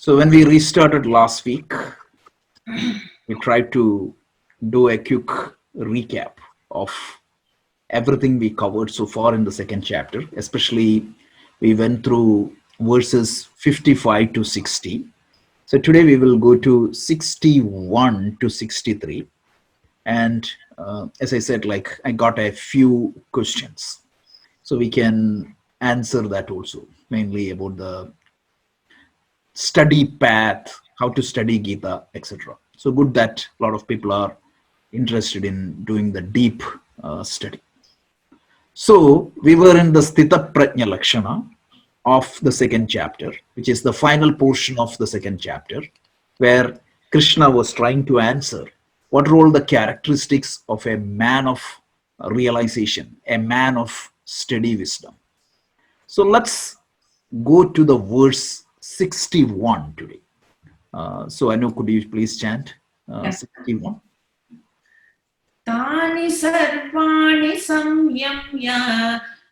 So when we restarted last week, we tried to do a quick recap of everything we covered so far in the second chapter. Especially, we went through verses 55 to 60. So today we will go to 61 to 63. And as I said, like I got a few questions. So we can answer that also, mainly about the study path, how to study Gita, etc. So good that a lot of people are interested in doing the deep study. So we were in the Sthita Prajna Lakshana of the second chapter, which is the final portion of the second chapter, where Krishna was trying to answer what are all the characteristics of a man of realization, a man of steady wisdom. So let's go to the verse 61 today. So I know, could you please chant 61? तानि सर्वाणि संयम्य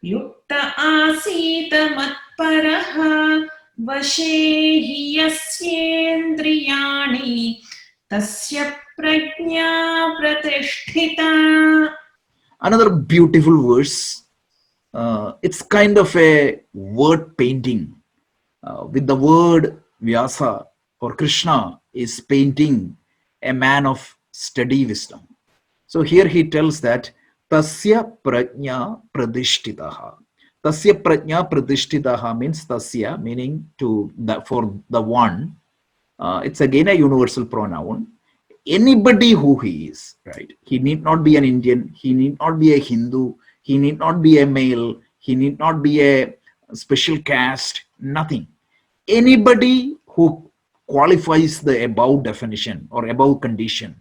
युक्त आसीत मत्परः वशे हि यस्येन्द्रियाणि तस्य प्रज्ञा प्रतिष्ठिता. Another beautiful verse. It's kind of a word painting with the word Vyasa or Krishna is painting a man of steady wisdom. So here he tells that Tasya Prajna Pradishtitaha. Tasya Prajna Pradishtitaha means Tasya, meaning to the, for the one. It's again a universal pronoun. Anybody who he is, right? He need not be an Indian, he need not be a Hindu, he need not be a male, he need not be a special caste, nothing. Anybody who qualifies the above definition or above condition.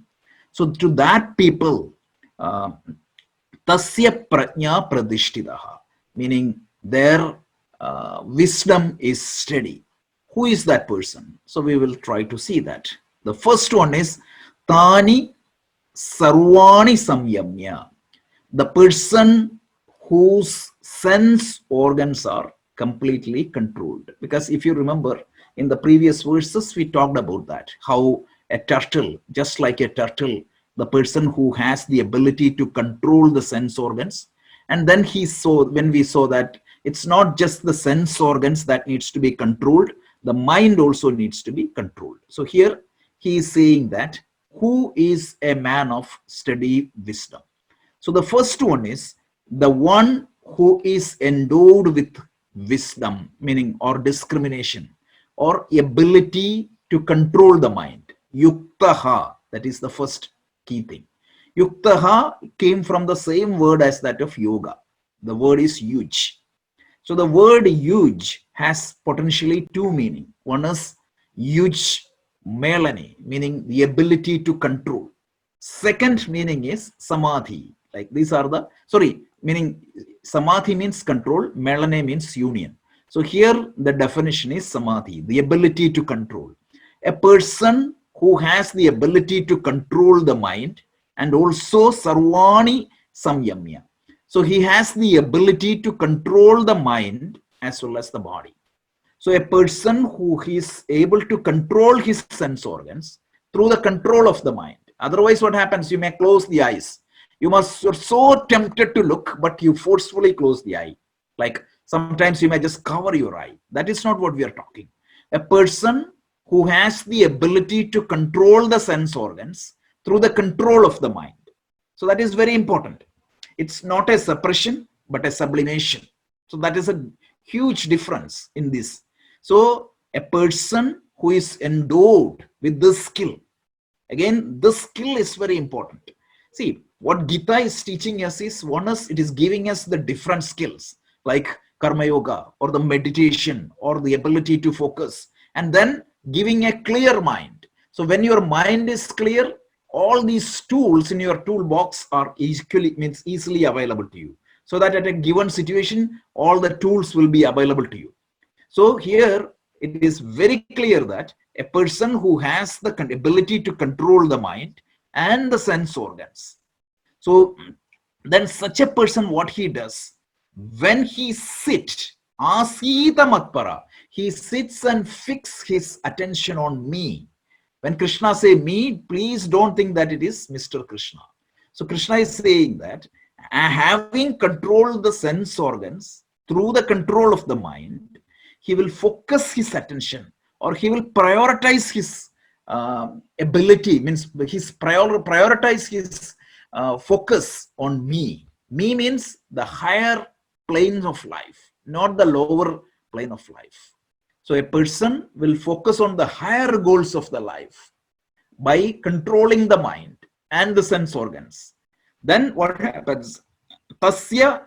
So to that people, tasya prajna pradishtitaha, meaning their wisdom is steady. Who is that person? So we will try to see that. The first one is Tani Sarvani Samyamya, the person whose sense organs are completely controlled. Because if you remember, in the previous verses, we talked about that, how a turtle, just like a turtle, the person who has the ability to control the sense organs. And then when we saw that it's not just the sense organs that needs to be controlled, the mind also needs to be controlled. So here he is saying that who is a man of steady wisdom. So the first one is the one who is endowed with wisdom, meaning or discrimination or ability to control the mind. Yuktaha, that is the first key thing. Yuktaha came from the same word as that of yoga. The word is huge. So the word huge has potentially two meanings. One is huge melani, meaning the ability to control. Second meaning is samadhi. Like these are the, meaning samadhi means control, melane means union. So here the definition is samadhi, the ability to control. A person who has the ability to control the mind, and also sarvani samyamya. So he has the ability to control the mind as well as the body. So a person who is able to control his sense organs through the control of the mind. Otherwise, what happens? You may close the eyes. You're so tempted to look, but you forcefully close the eye. Like sometimes you may just cover your eye. That is not what we are talking. A person who has the ability to control the sense organs through the control of the mind. So that is very important. It's not a suppression, but a sublimation. So that is a huge difference in this. So a person who is endowed with this skill, again, this skill is very important. See, what Gita is teaching us is, one is it is giving us the different skills like karma yoga or the meditation or the ability to focus, and then giving a clear mind. So when your mind is clear, all these tools in your toolbox are easily available to you, so that at a given situation, all the tools will be available to you. So here it is very clear that a person who has the ability to control the mind and the sense organs. So then such a person, what he does, when he sits Asita matpara. He sits and fixes his attention on me. When Krishna say me, please don't think that it is Mr. Krishna. So Krishna is saying that having controlled the sense organs through the control of the mind, he will focus his attention, or he will prioritize his ability, means his prioritize his focus on me. Me means the higher planes of life, not the lower plane of life. So a person will focus on the higher goals of the life by controlling the mind and the sense organs. Then what happens? Tasya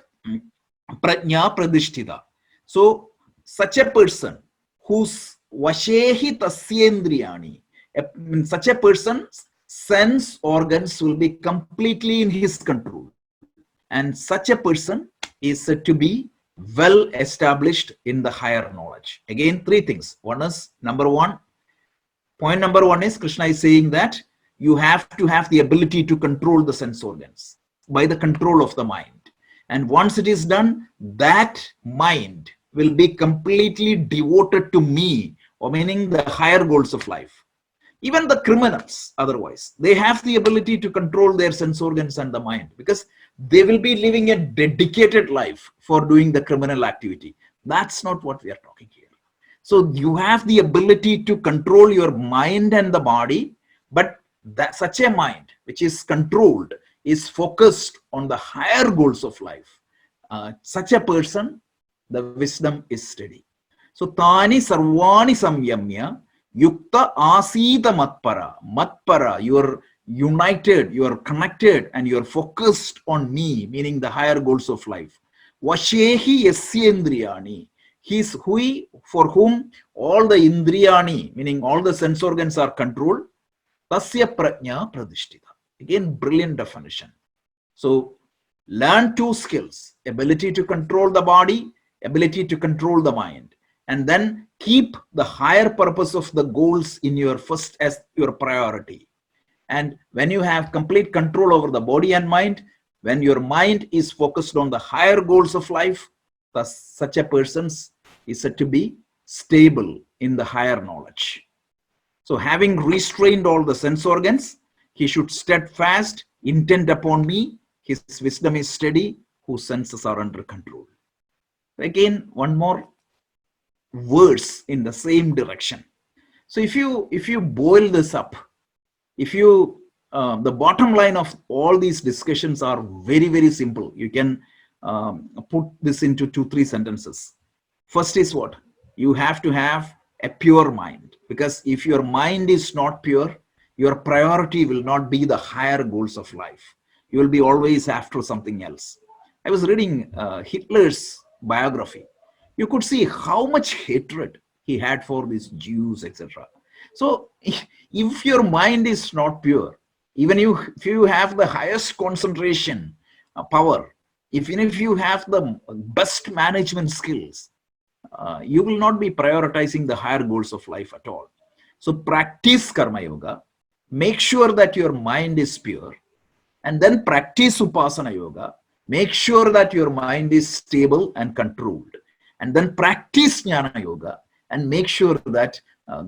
prajna pradishtita. So such a person whose vashehi tasyendriyani, such a person's sense organs will be completely in his control. And such a person is said to be well established in the higher knowledge. Again, three things. One is point number one is Krishna is saying that you have to have the ability to control the sense organs by the control of the mind. And once it is done, that mind will be completely devoted to me, or meaning the higher goals of life. Even the criminals, otherwise, they have the ability to control their sense organs and the mind, because they will be living a dedicated life for doing the criminal activity. That's not what we are talking here. So you have the ability to control your mind and the body, but that such a mind which is controlled is focused on the higher goals of life. Such a person, the wisdom is steady. So tani sarvani samyamya yukta asita matpara. Matpara, you are united, you are connected, and you are focused on me, meaning the higher goals of life. Vashehi yasyendriyani. He is for whom all the indriyani, meaning all the sense organs, are controlled. Tasya prajna pradishtita. Again, brilliant definition. So learn two skills: ability to control the body, ability to control the mind, and then keep the higher purpose of the goals in your first as your priority. And when you have complete control over the body and mind, when your mind is focused on the higher goals of life, such a person is said to be stable in the higher knowledge. So having restrained all the sense organs, he should steadfast, intent upon me, his wisdom is steady, whose senses are under control. Again, one more verse in the same direction. So if you boil this up, the bottom line of all these discussions are very, very simple. You can put this into 2-3 sentences. First is what? You have to have a pure mind, because if your mind is not pure, your priority will not be the higher goals of life. You will be always after something else. I was reading Hitler's biography. You could see how much hatred he had for these Jews, etc. So if your mind is not pure, even if you have the highest concentration power, even if you have the best management skills, you will not be prioritizing the higher goals of life at all. So practice Karma Yoga, make sure that your mind is pure, and then practice Upasana Yoga, make sure that your mind is stable and controlled, and then practice Jnana Yoga and make sure that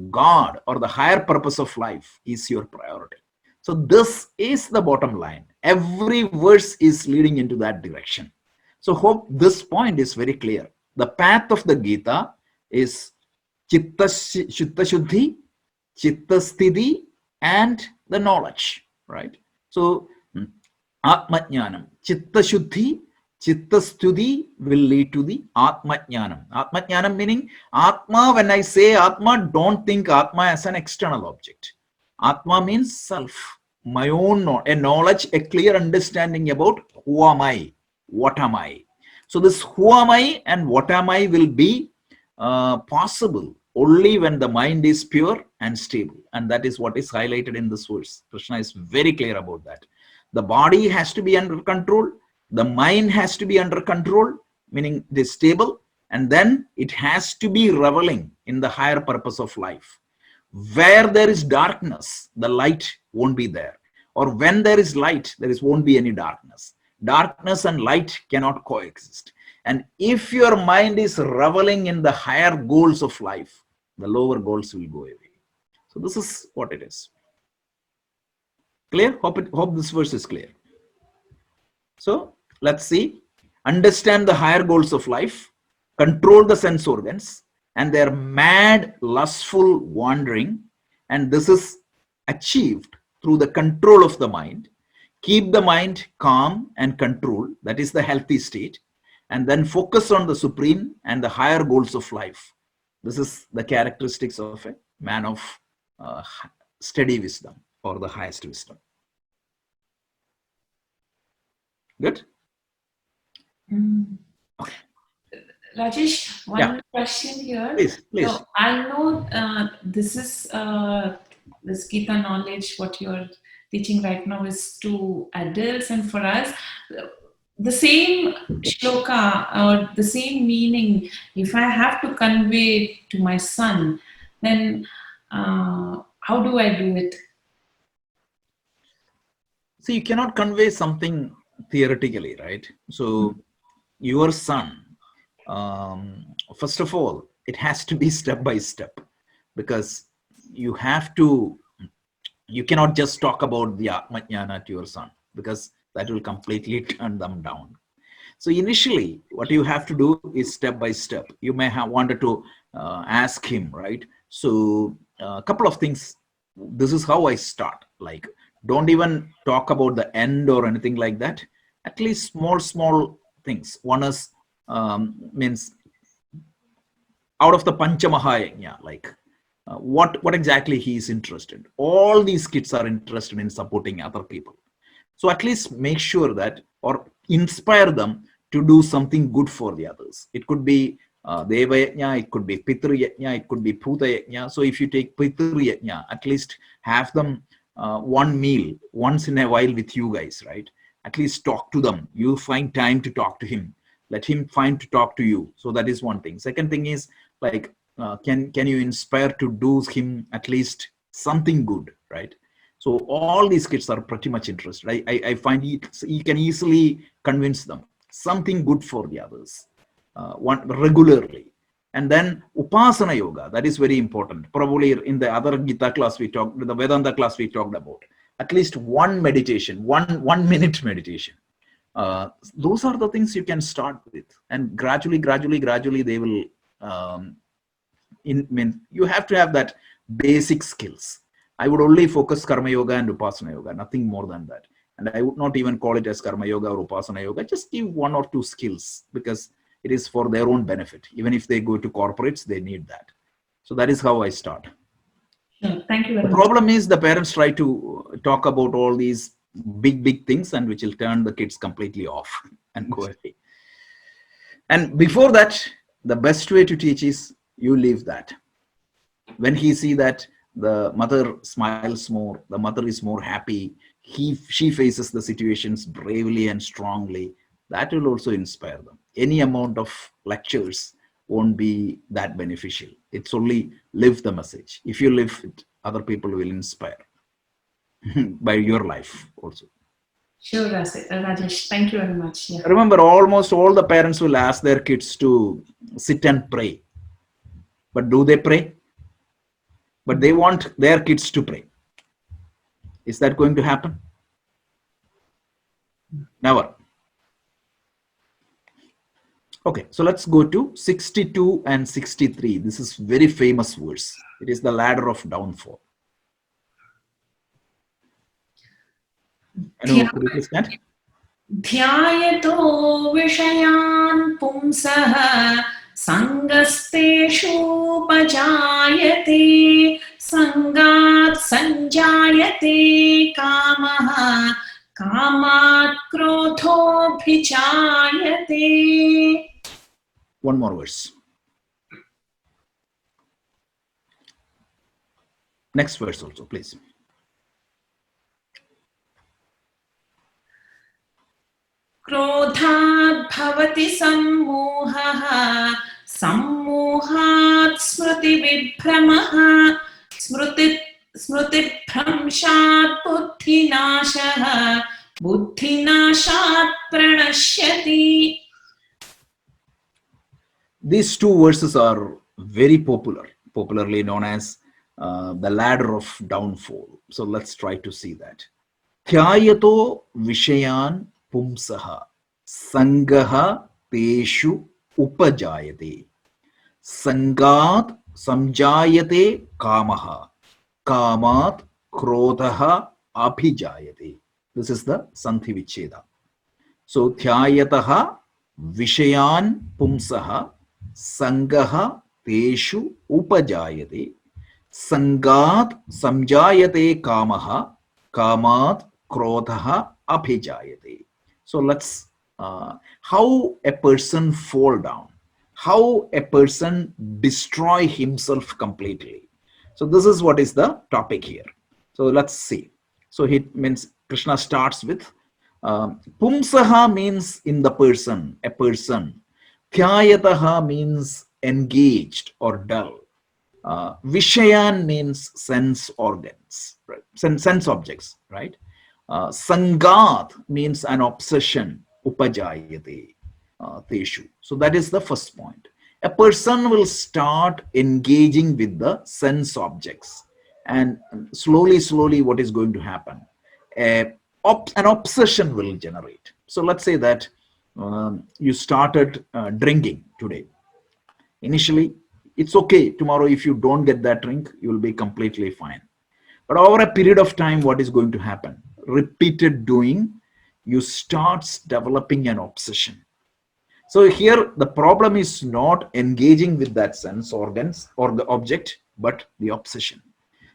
God or the higher purpose of life is your priority. So this is the bottom line. Every verse is leading into that direction. So hope this point is very clear. The path of the Gita is Chitta Shuddhi, Chitta Sthiti, and the knowledge, right? So Atma Jnanam, Chitta Shuddhi, Chitta Sthiti will lead to the Atma Jnanam. Atma Jnanam meaning Atma, when I say Atma, don't think Atma as an external object. Atma means self, my own knowledge, a clear understanding about who am I, what am I. So this who am I and what am I will be possible only when the mind is pure and stable. And that is what is highlighted in this verse. Krishna is very clear about that. The body has to be under control. The mind has to be under control, meaning it is stable. And then it has to be reveling in the higher purpose of life. Where there is darkness, the light won't be there. Or when there is light, won't be any darkness. Darkness and light cannot coexist. And if your mind is reveling in the higher goals of life, the lower goals will go away. So this is what it is. Clear? Hope this verse is clear. So let's see. Understand the higher goals of life, control the sense organs and their mad, lustful wandering. And this is achieved through the control of the mind. Keep the mind calm and controlled. That is the healthy state. And then focus on the supreme and the higher goals of life. This is the characteristics of a man of steady wisdom or the highest wisdom. Good? Okay. Rajesh, one question here. Please. So I know this is this Gita knowledge, what you're teaching right now is to adults, and for us, the same shloka or the same meaning, if I have to convey to my son, then how do I do it? So you cannot convey something theoretically, right? So your son, first of all, it has to be step by step, because you cannot just talk about the Atmajnana to your son, because that will completely turn them down. So initially, what you have to do is step by step. You may have wanted to ask him, right? So a couple of things. This is how I start. Like, don't even talk about the end or anything like that. At least small things. One is means out of the Panchamahayajna, like what exactly he is interested. All these kids are interested in supporting other people. So at least make sure that, or inspire them to do something good for the others. It could be Deva Yajna, it could be Pitru Yajna, it could be Bhuta Yajna. So if you take Pitru Yajna, at least have them one meal once in a while with you guys, right? At least talk to them. You find time to talk to him. Let him find to talk to you. So that is one thing. Second thing is, like, can you inspire to do him at least something good, right? So all these kids are pretty much interested. I find you can easily convince them something good for the others, one regularly. And then Upasana Yoga, that is very important. Probably in the other Gita class we talked, the Vedanta class we talked about, at least one meditation, one minute meditation. Those are the things you can start with, and gradually they will. You have to have that basic skills. I would only focus Karma Yoga and Upasana Yoga, nothing more than that. And I would not even call it as Karma Yoga or Upasana Yoga. Just give one or two skills, because it is for their own benefit. Even if they go to corporates, they need that. So that is how I start. Sure. Thank you very much. The problem is the parents try to talk about all these big things, and which will turn the kids completely off and go away. And before that, the best way to teach is you leave that. When he see that the mother smiles more, the mother is more happy, she faces the situations bravely and strongly, that will also inspire them. Any amount of lectures won't be that beneficial. It's only live the message. If you live it, other people will inspire by your life also. Sure, Rajesh. Thank you very much. Yeah. Remember, almost all the parents will ask their kids to sit and pray. But do they pray? But they want their kids to pray. Is that going to happen? Never. Okay, so let's go to 62 and 63. This is very famous verse. It is the ladder of downfall. Could you please stand? Dhyayato vishayan pumsah sangastheshu pajayate sangat sanjayate kamaha kamat krodho bhichayate. One more verse. Next verse also, please. Krodhat bhavati sammohah sammohat smriti vibhramaha smriti bhramshat buddhinashah buddhinashat pranashyati. These two verses are very popular, popularly known as the ladder of downfall. So let's try to see that. Dhyayato vishayan pumsaha sangaha teshu upajayate sangat samjayate kamaha kamat krodhaha abhijayate. This is the Sandhi Vicheda. So dhyayataha vishayan pumsaha sangaha teshu upajayate sangat samjayate kamaha kamat krodhaha abhijayate. So let's how a person fall down, how a person destroy himself completely. So this is what is the topic here. So let's see. So it means Krishna starts with pumsaha means in the person, a person. Dhyayataha means engaged or dull. Vishayan means sense organs, right? Sense objects, right? Sangat means an obsession, upajayate, teshu. So that is the first point. A person will start engaging with the sense objects, and slowly what is going to happen? An obsession will generate. So let's say that you started drinking today. Initially, it's okay. Tomorrow, if you don't get that drink, you will be completely fine. But over a period of time, what is going to happen? Repeated doing, you start developing an obsession. So here, the problem is not engaging with that sense organs or the object, but the obsession.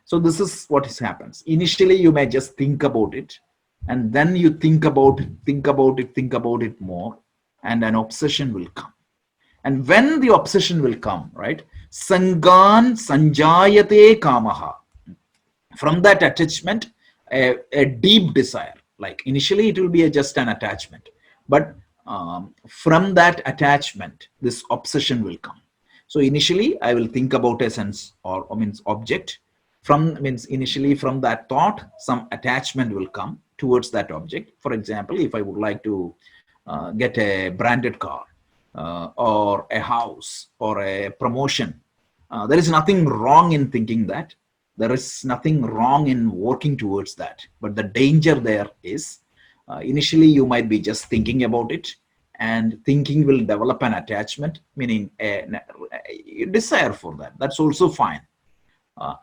So this is what happens. Initially, you may just think about it, and then you think about it more, and an obsession will come. And when the obsession will come, right? Sangan sanjayate kamaha. From that attachment, a deep desire. Like initially, it will be just an attachment, but from that attachment, this obsession will come. So initially, I will think about a sense or means object. Initially from that thought, some attachment will come towards that object. For example, if I would like to get a branded car or a house or a promotion, there is nothing wrong in thinking that. There is nothing wrong in working towards that. But the danger there is, initially you might be just thinking about it, and thinking will develop an attachment, meaning a desire for that. That's also fine.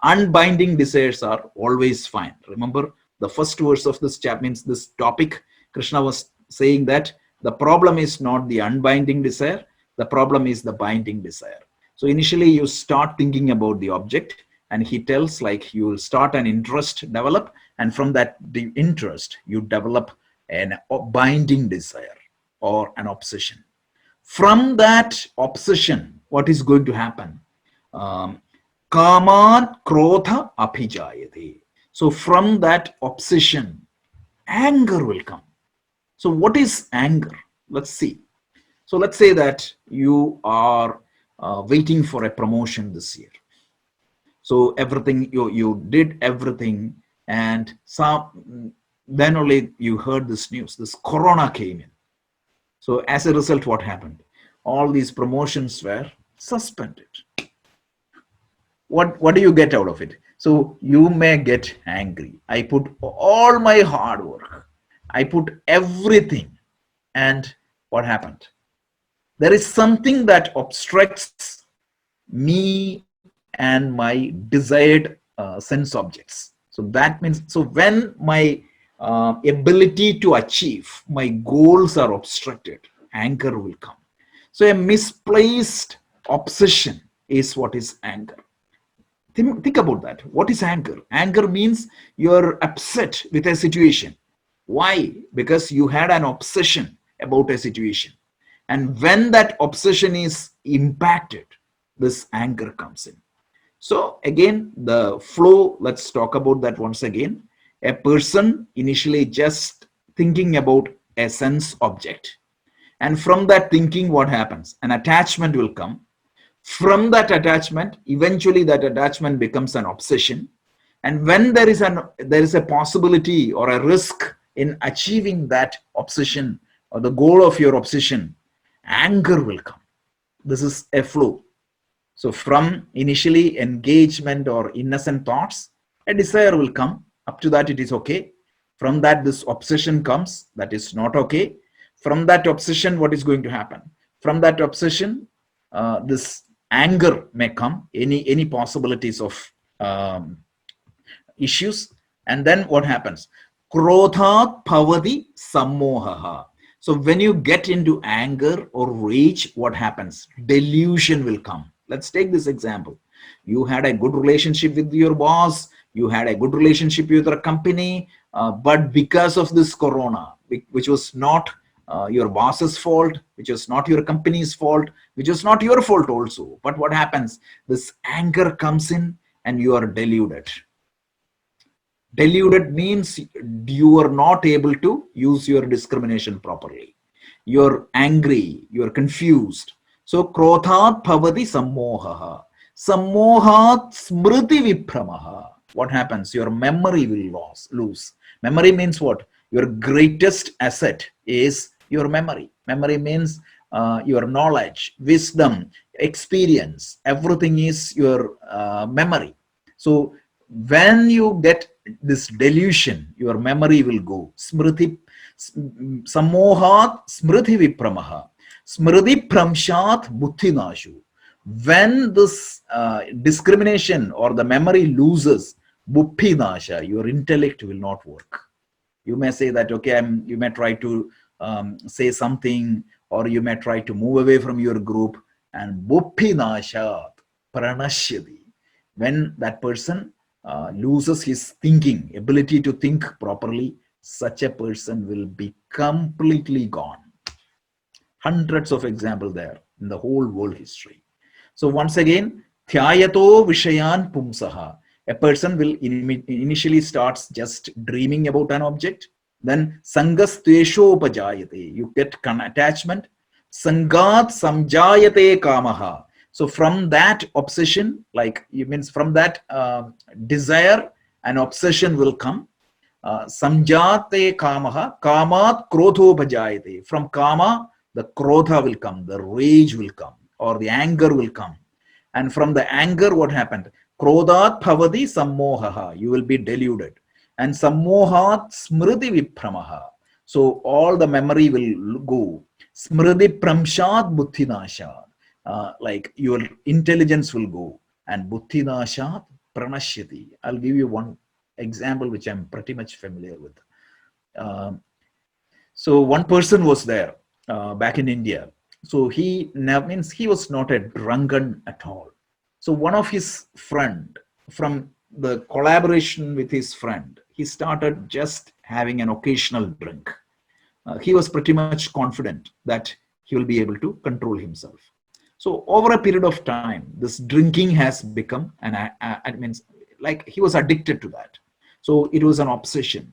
Unbinding desires are always fine. Remember, the first verse of this chapter means this topic, Krishna was saying that the problem is not the unbinding desire, the problem is the binding desire. So initially you start thinking about the object, and he tells like you will start an interest develop, and from that the interest you develop an binding desire or an obsession. From that obsession, what is going to happen? Kaman krodha abhijayate. So from that obsession, anger will come. So what is anger? Let's see. So let's say that you are waiting for a promotion this year. So everything, you did everything, and then only you heard this news, this corona came in. So as a result, what happened? All these promotions were suspended. What do you get out of it? So you may get angry. I put all my hard work, I put everything, and what happened? There is something that obstructs me and my desired sense objects. So that means, so when my ability to achieve my goals are obstructed, anger will come. So a misplaced obsession is what is anger. Think about that. What is anger? Anger means you're upset with a situation. Why? Because you had an obsession about a situation. And when that obsession is impacted, this anger comes in. So again, the flow, let's talk about that once again. A person initially just thinking about a sense object. And from that thinking, what happens? An attachment will come. From that attachment, eventually that attachment becomes an obsession. And when there is a possibility or a risk in achieving that obsession or the goal of your obsession, anger will come. This is a flow. So from initially engagement or innocent thoughts, a desire will come. Up to that, it is okay. From that, this obsession comes. That is not okay. From that obsession, what is going to happen? From that obsession, this anger may come. Any possibilities of issues. And then what happens? Krodhat bhavati sammohaha. So when you get into anger or rage, what happens? Delusion will come. Let's take this example. You had a good relationship with your boss, you had a good relationship with your company, but because of this corona, which was not your boss's fault, which was not your company's fault, which was not your fault also. But what happens? This anger comes in and you are deluded. Deluded means you are not able to use your discrimination properly. You're angry, you're confused. So, krodhat bhavati sammohaha. Sammohat smriti vipramaha. What happens? Your memory will lose. Memory means what? Your greatest asset is your memory. Memory means your knowledge, wisdom, experience. Everything is your memory. So, when you get this delusion, your memory will go. Smriti, sammohat smriti vipramaha. Smriti pramshat buddhi nashu. When this discrimination or the memory loses, buddhi nasha, your intellect will not work. You may say that, okay, you may try to say something, or you may try to move away from your group, and buddhi nashat pranashyati. When that person loses his thinking, ability to think properly, such a person will be completely gone. Hundreds of examples there in the whole world history. So once again, thyayato vishayan pumsaha. A person will initially starts just dreaming about an object. Then sangas tveshopajayate. You get attachment. Sangat samjayate kamaha. So from that obsession, like it means from that desire, an obsession will come. Samjate kamaha, kamat krodho bhajayate. From kama, the krodha will come, the rage will come, or the anger will come. And from the anger, what happened? Krodhat bhavati sammohaha. You will be deluded. And sammohat smriti vipramaha. So all the memory will go. Smriti pramshat buddhi nashat. Like your intelligence will go, and buddhi nashat pranashyati. I'll give you one example which I'm pretty much familiar with. So one person was there back in India. So he means he was not a drunken at all. So one of his friend, from the collaboration with his friend, he started just having an occasional drink. He was pretty much confident that he will be able to control himself. So over a period of time, this drinking has become it means like he was addicted to that. So it was an obsession.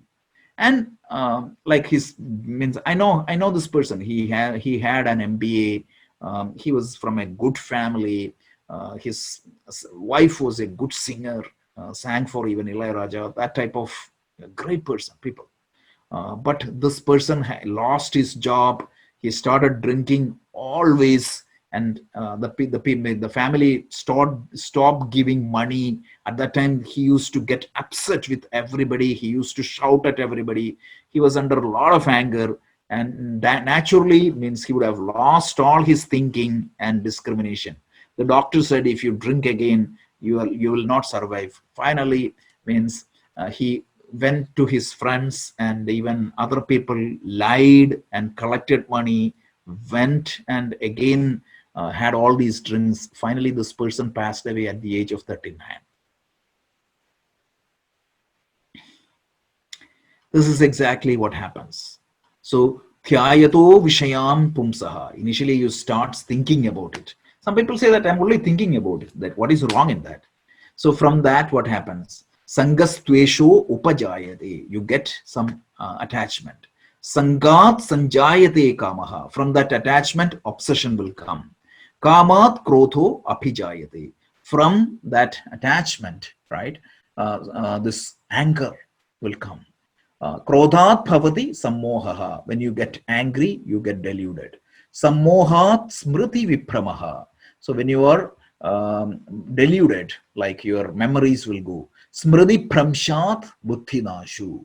And like his means, I know this person. He had an MBA. He was from a good family. His wife was a good singer, sang for even Ilayaraja. That type of great person, people. But this person lost his job. He started drinking always, and the family stopped giving money. At that time, he used to get upset with everybody. He used to shout at everybody. He was under a lot of anger, and that naturally means he would have lost all his thinking and discrimination. The doctor said, if you drink again, you will not survive. Finally, means he went to his friends, and even other people lied and collected money, went and again had all these drinks. Finally, this person passed away at the age of 39. This is exactly what happens. So, thyayato vishayam pumsaha. Initially, you start thinking about it. Some people say that I'm only thinking about it, that what is wrong in that? So from that, what happens? Sangas tvesho upajayate. You get some attachment. Sangat sanjayate kamaha. From that attachment, obsession will come. Kamat krodho abhijayate. From that attachment, right, this anger will come. Krodhat bhavati sammohaha. When you get angry, you get deluded. Sammohat smriti vipramaha. So when you are deluded, like your memories will go. Smriti pramshat buddhi nashu.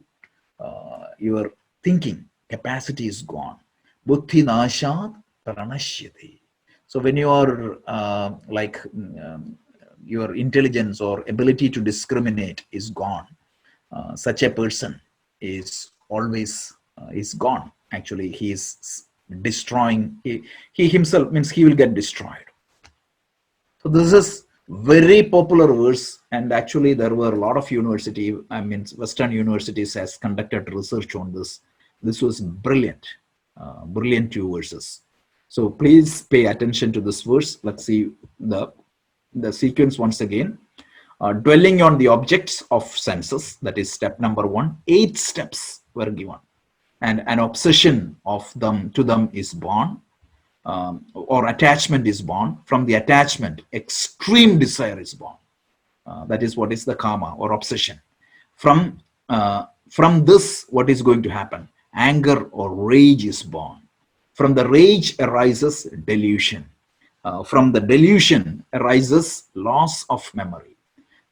Your thinking capacity is gone. Buddhi nashat pranashyati. So when you are your intelligence or ability to discriminate is gone, such a person is always is gone. Actually, he is destroying. He himself means he will get destroyed. So this is very popular verse, and actually there were a lot of university, I mean Western universities has conducted research on this. This was brilliant, brilliant two verses. So please pay attention to this verse. Let's see the sequence once again. Dwelling on the objects of senses, that is step number 1. 8 steps were given, and an obsession of them to them is born, or attachment is born. From the attachment, extreme desire is born. That is what is the kama or obsession. From this, what is going to happen? Anger or rage is born. From the rage arises delusion. From the delusion arises loss of memory.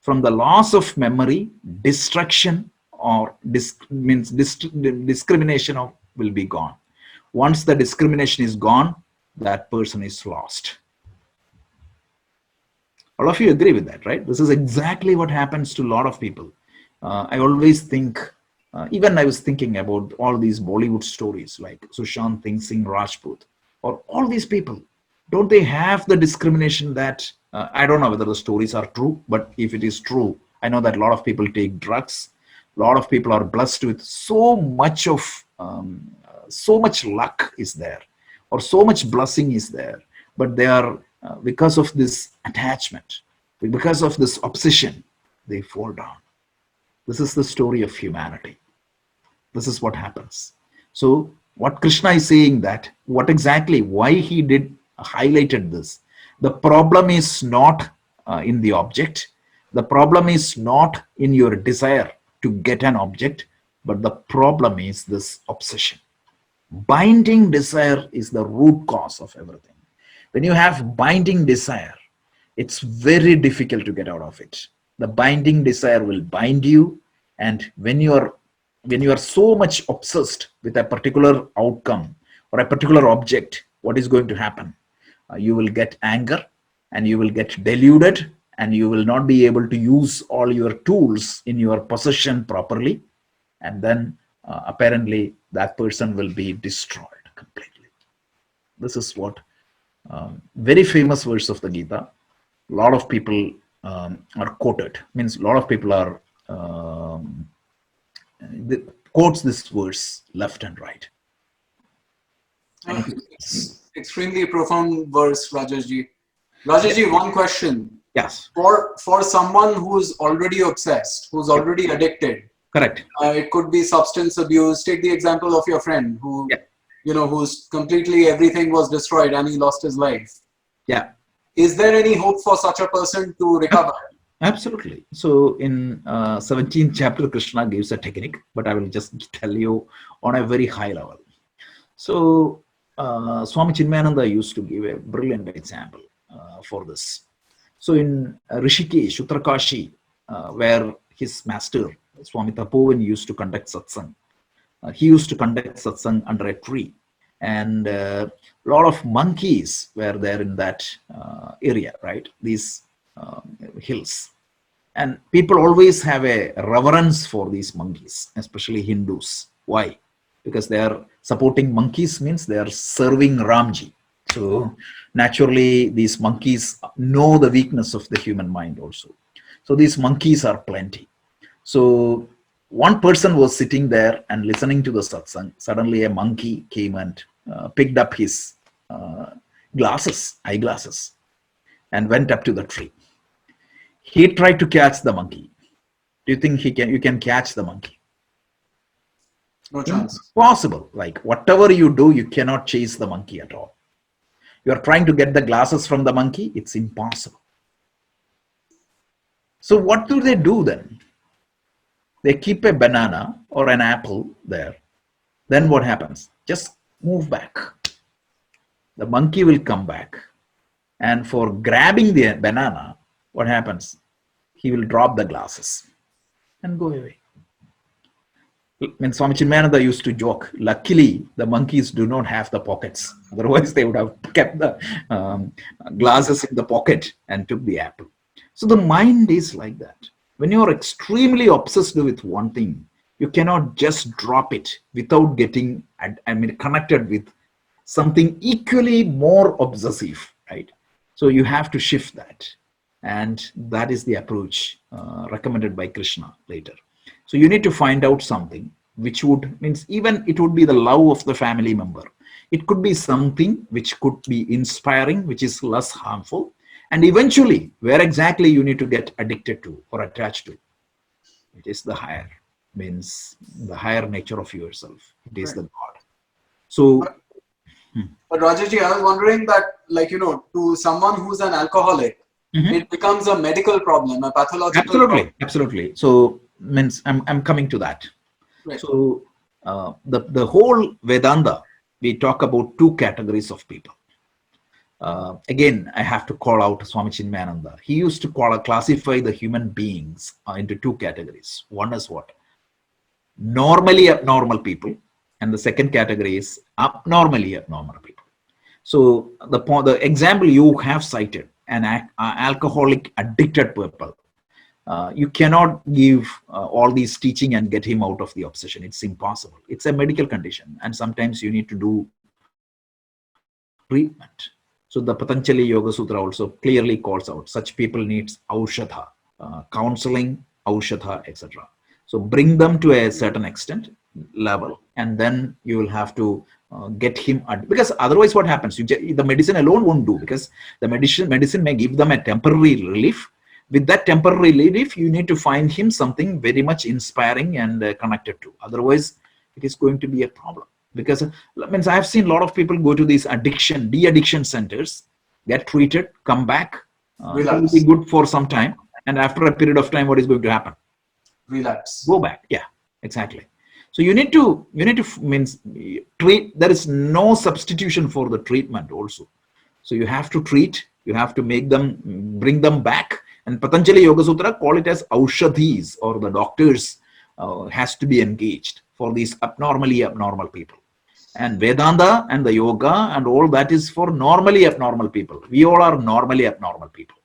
From the loss of memory, destruction or discrimination will be gone. Once the discrimination is gone, that person is lost. All of you agree with that, right? This is exactly what happens to a lot of people. I always think, even I was thinking about all these Bollywood stories like Sushant Singh Rajput, or all these people. Don't they have the discrimination that, I don't know whether the stories are true, but if it is true, I know that a lot of people take drugs. A lot of people are blessed with so much luck is there, or so much blessing is there, but they are, because of this attachment, because of this obsession, they fall down. This is the story of humanity. This is what happens. So what Krishna is saying, that what exactly, why he did highlighted this. The problem is not in the object. The problem is not in your desire to get an object, but the problem is this obsession. Binding desire is the root cause of everything. When you have binding desire, it's very difficult to get out of it. The binding desire will bind you, and when you are so much obsessed with a particular outcome or a particular object, what is going to happen? You will get anger, and you will get deluded, and you will not be able to use all your tools in your possession properly, and then apparently that person will be destroyed completely. This is what very famous verse of the Gita. A lot of people are quoted. Means a lot of people are quotes this verse left and right. It's extremely profound verse, Rajeshji. Rajeshji, one question. Yes. For someone who's already obsessed, who's already addicted. Correct. It could be substance abuse. Take the example of your friend who, who's completely, everything was destroyed and he lost his life. Yeah. Is there any hope for such a person to recover? Absolutely. So in 17th chapter, Krishna gives a technique, but I will just tell you on a very high level. So Swami Chinmayananda used to give a brilliant example for this. So in Rishikesh, Uttarkashi, where his master, Swami Tapovan, used to conduct satsang, he used to conduct satsang under a tree. And a lot of monkeys were there in that area, right? These hills. And people always have a reverence for these monkeys, especially Hindus. Why? Because they are supporting monkeys, means they are serving Ramji. So naturally, these monkeys know the weakness of the human mind also. So these monkeys are plenty. So one person was sitting there and listening to the satsang. Suddenly a monkey came and picked up his eyeglasses, and went up to the tree. He tried to catch the monkey. Do you think you can catch the monkey? No chance. Impossible. Like whatever you do, you cannot chase the monkey at all. You are trying to get the glasses from the monkey, it's impossible. So what do they do then? They keep a banana or an apple there. Then what happens? Just move back. the monkey will come back. And for grabbing the banana, what happens? He will drop the glasses and go away. When Swami Chinmayananda used to joke, luckily the monkeys do not have the pockets. Otherwise, they would have kept the glasses in the pocket and took the apple. So the mind is like that. When you are extremely obsessed with one thing, you cannot just drop it without getting, connected with something equally more obsessive, right? So you have to shift that. And that is the approach recommended by Krishna later. So you need to find out something which means even it would be the love of the family member. It could be something which could be inspiring, which is less harmful. And eventually, where exactly you need to get addicted to or attached to, it is the higher, means the higher nature of yourself. It is the God. So, but Rajaji, I was wondering that, to someone who's an alcoholic, it becomes a medical problem, a pathological problem. Absolutely. So, means I'm coming to that. Right. So, the whole Vedanta, we talk about two categories of people. Again, I have to call out Swami Chinmayananda. He used to classify the human beings into two categories. One is what? Normally abnormal people, and the second category is abnormally abnormal people. So the example you have cited, an alcoholic addicted people, you cannot give all these teaching and get him out of the obsession. It's impossible. It's a medical condition, and sometimes you need to do treatment. So the Patanjali Yoga Sutra also clearly calls out such people needs aushadha, counseling, aushadha, etc. So bring them to a certain extent level, and then you will have to get him, because otherwise what happens? The medicine alone won't do, because the medicine may give them a temporary relief. With that temporary relief, you need to find him something very much inspiring and connected to. Otherwise, it is going to be a problem. Because means I've seen a lot of people go to these de-addiction centers, get treated, come back, it will be good for some time, and after a period of time, what is going to happen? Relapse. Go back. Yeah, exactly. So you need to means treat. There is no substitution for the treatment also. So you have to treat. You have to bring them back. And Patanjali Yoga Sutra call it as aushadhis, or the doctors has to be engaged for these abnormally abnormal people. And Vedanta and the yoga and all that is for normally abnormal people. We all are normally abnormal people.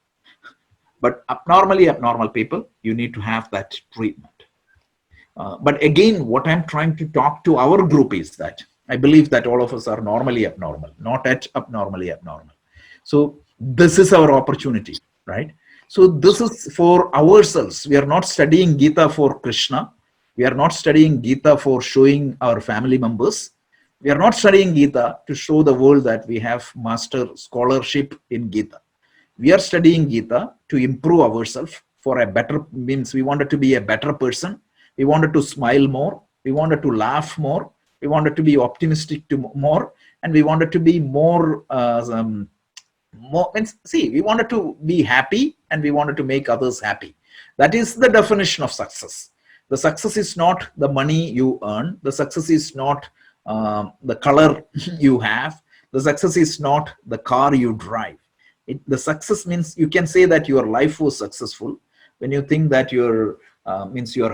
But abnormally abnormal people, you need to have that treatment. But again, what I'm trying to talk to our group is that I believe that all of us are normally abnormal, not at abnormally abnormal. So this is our opportunity, right? So this is for ourselves. We are not studying Gita for Krishna. We are not studying Gita for showing our family members. We are not studying Gita to show the world that we have master scholarship in Gita. We are studying Gita to improve ourselves for a better, means we wanted to be a better person. We wanted to smile more. We wanted to laugh more. We wanted to be optimistic more. And we wanted to be more, we wanted to be happy, and we wanted to make others happy. That is the definition of success. The success is not the money you earn. The success is not the color you have. The success is not the car you drive. The success means you can say that your life was successful when you think that you're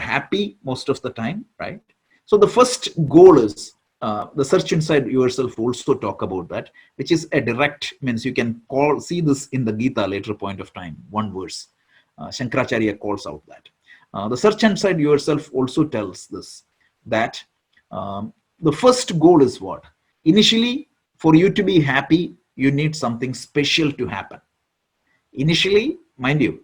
happy most of the time, right? So the first goal is the search inside yourself. Also talk about that, which is a direct, means you can see this in the Gita later point of time, one verse. Shankaracharya calls out that. The search inside yourself also tells this, that the first goal is what? Initially, for you to be happy, you need something special to happen. Initially, mind you,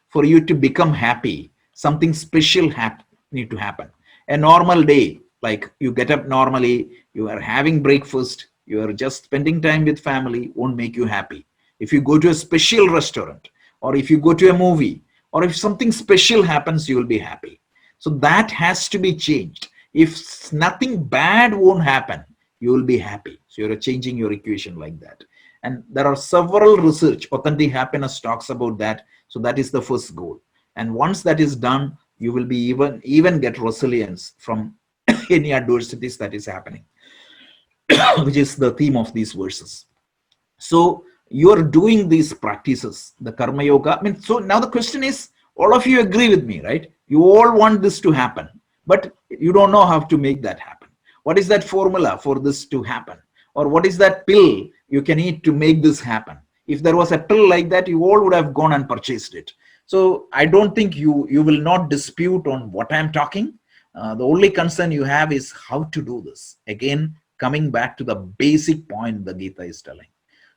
for you to become happy, something special need to happen. A normal day, like you get up normally, you are having breakfast, you are just spending time with family, won't make you happy. If you go to a special restaurant, or if you go to a movie, or if something special happens, you will be happy. So that has to be changed. If nothing bad won't happen, you will be happy. So you're changing your equation like that. And there are several research. Authentic Happiness talks about that. So that is the first goal. And once that is done, you will be even get resilience from any adversities that is happening. which is the theme of these verses. So you're doing these practices, the karma yoga. I mean, so now the question is, all of you agree with me, right? You all want this to happen, but you don't know how to make that happen. What is that formula for this to happen? Or what is that pill you can eat to make this happen? If there was a pill like that, you all would have gone and purchased it. So I don't think you will not dispute on what I'm talking. The only concern you have is how to do this. Again, coming back to the basic point the Gita is telling.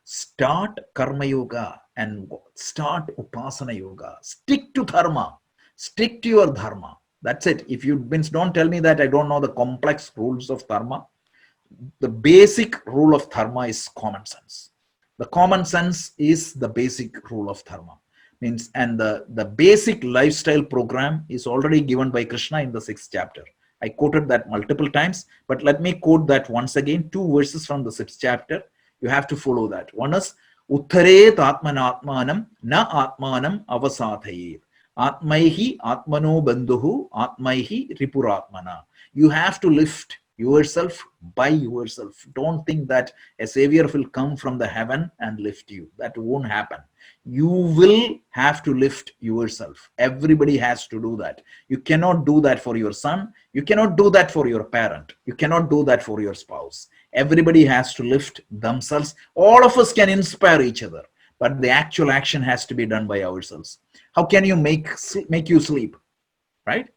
Start karma yoga and start upasana yoga. Stick to dharma. Stick to your dharma. That's it. If you means don't tell me that I don't know the complex rules of dharma. The basic rule of dharma is common sense. The common sense is the basic rule of dharma. Means, and the basic lifestyle program is already given by Krishna in the 6th chapter. I quoted that multiple times, but let me quote that once again. 2 verses from the 6th chapter. You have to follow that. One is Uttaret Atmanatmanam na Atmanam Avasathayir. Atmaihi Atmano Bandhuhu Atmaihi Ripuratmana. You have to lift yourself by yourself. Don't think that a savior will come from the heaven and lift you. That won't happen. You will have to lift yourself. Everybody has to do that. You cannot do that for your son. You cannot do that for your parent. You cannot do that for your spouse. Everybody has to lift themselves. All of us can inspire each other, but the actual action has to be done by ourselves. How can you make you sleep, right?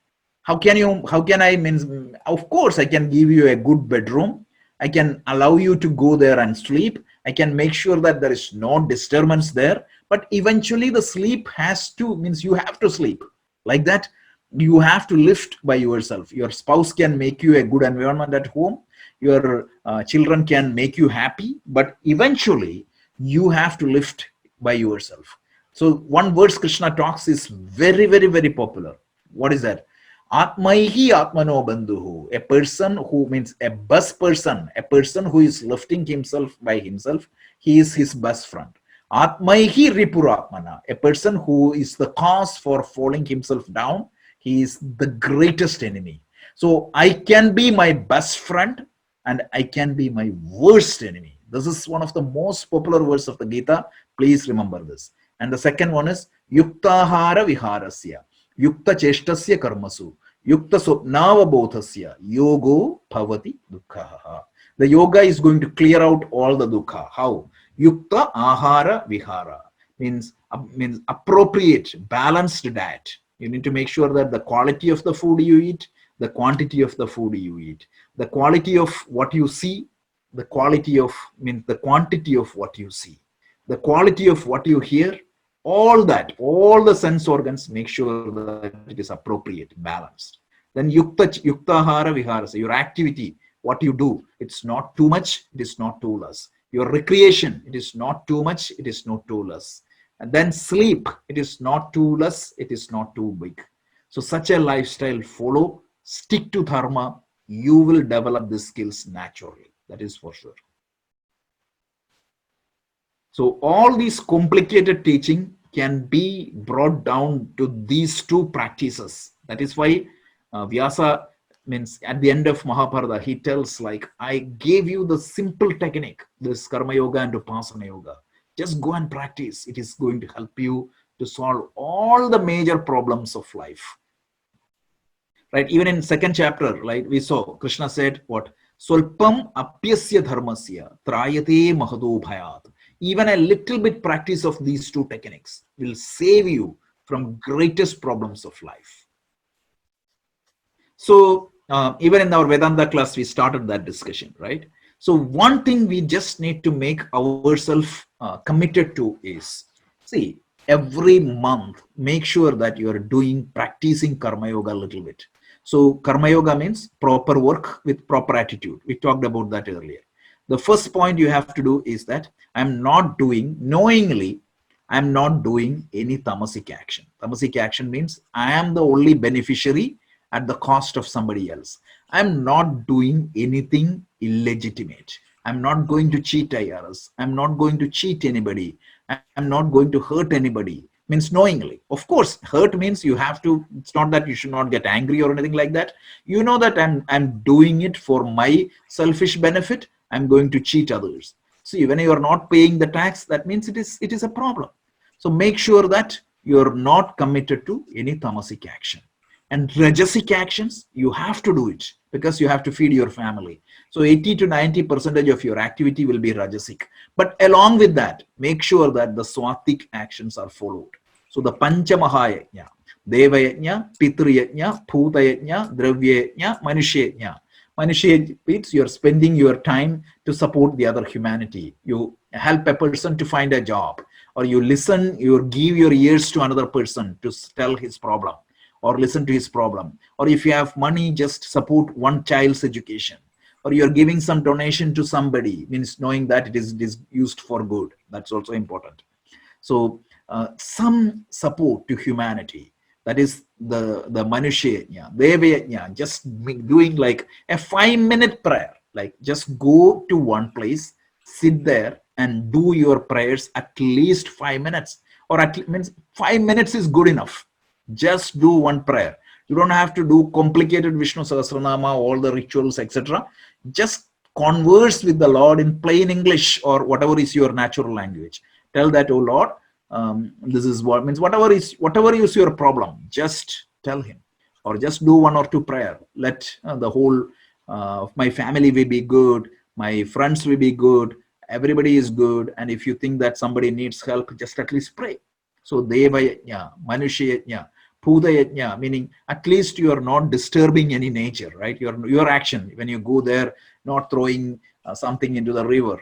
How can I mean, of course I can give you a good bedroom. I can allow you to go there and sleep. I can make sure that there is no disturbance there, but eventually the sleep has to, means you have to sleep like that. You have to lift by yourself. Your spouse can make you a good environment at home. Your children can make you happy, but eventually you have to lift by yourself. So one verse Krishna talks is very, very, very popular. What is that? Atmaihi Atmano Bandhuhu. A person who means a best person, a person who is lifting himself by himself, he is his best friend. Atmaihi Ripuratmana. A person who is the cause for falling himself down, he is the greatest enemy. So I can be my best friend and I can be my worst enemy. This is one of the most popular verses of the Gita. Please remember this. And the second one is Yuktahara Viharasya. Yukta Cheshtasya Karmasu. Yukta Sopnavabodhasya. Yogo Bhavati Dukhaha. The yoga is going to clear out all the dukkha. How? Yukta Ahara Vihara. Means appropriate, balanced diet. You need to make sure that the quality of the food you eat, the quantity of the food you eat, the quality of what you see, the quality of, means the quantity of what you see, the quality of what you hear, all that, all the sense organs, make sure that it is appropriate, balanced. Then yuktahara viharasa, your activity, what you do, it's not too much, it is not too less. Your recreation, it is not too much, it is not too less. And then sleep, it is not too less, it is not too big. So such a lifestyle follow, stick to dharma, you will develop these skills naturally. That is for sure. So all these complicated teaching can be brought down to these 2 practices. That is why Vyasa, means at the end of Mahabharata, he tells like, I gave you the simple technique, this karma yoga and upasana yoga. Just go and practice. It is going to help you to solve all the major problems of life. Right? Even in 2nd chapter, like we saw, Krishna said what? Swalpam apyasya dharmasya trayate mahado bhayat. Even a little bit practice of these 2 techniques will save you from greatest problems of life. So even in our Vedanta class, we started that discussion, right? So one thing we just need to make ourselves committed to is, see, every month, make sure that you are practicing karma yoga a little bit. So karma yoga means proper work with proper attitude. We talked about that earlier. The first point you have to do is that I'm not doing, knowingly, I'm not doing any tamasic action. Tamasic action means I am the only beneficiary at the cost of somebody else. I'm not doing anything illegitimate. I'm not going to cheat IRS. I'm not going to cheat anybody. I'm not going to hurt anybody. Means knowingly. Of course, hurt means you have to, it's not that you should not get angry or anything like that. You know that I'm doing it for my selfish benefit. I'm going to cheat others. See, when you are not paying the tax, that means it is a problem. So make sure that you're not committed to any tamasic action. And rajasic actions, you have to do it because you have to feed your family. So 80 to 90% of your activity will be rajasic. But along with that, make sure that the swatik actions are followed. So the Panchamahayajna, Devayajna, Pitriyajna, Bhutayajna, Dravyajna, Manushayajna. Manushya means you're spending your time to support the other humanity. You help a person to find a job, or you listen, you give your ears to another person to tell his problem or listen to his problem. Or if you have money, just support one child's education. Or you're giving some donation to somebody, means knowing that it is used for good. That's also important. So some support to humanity. That is the Manushya, Devayajna, just doing like a 5-minute prayer. Like just go to one place, sit there and do your prayers at least 5 minutes. Or at least means 5 minutes is good enough. Just do one prayer. You don't have to do complicated Vishnu Sahasranama, all the rituals, etc. Just converse with the Lord in plain English or whatever is your natural language. Tell that, oh Lord, this is what means, whatever is your problem, just tell him, or just do 1 or 2 prayer. Let the whole my family will be good, my friends will be good, everybody is good, and if you think that somebody needs help, just at least pray. So Devayajna, Manushayajna, Bhutayajna, meaning at least you are not disturbing any nature, right? Your action when you go there, not throwing something into the river,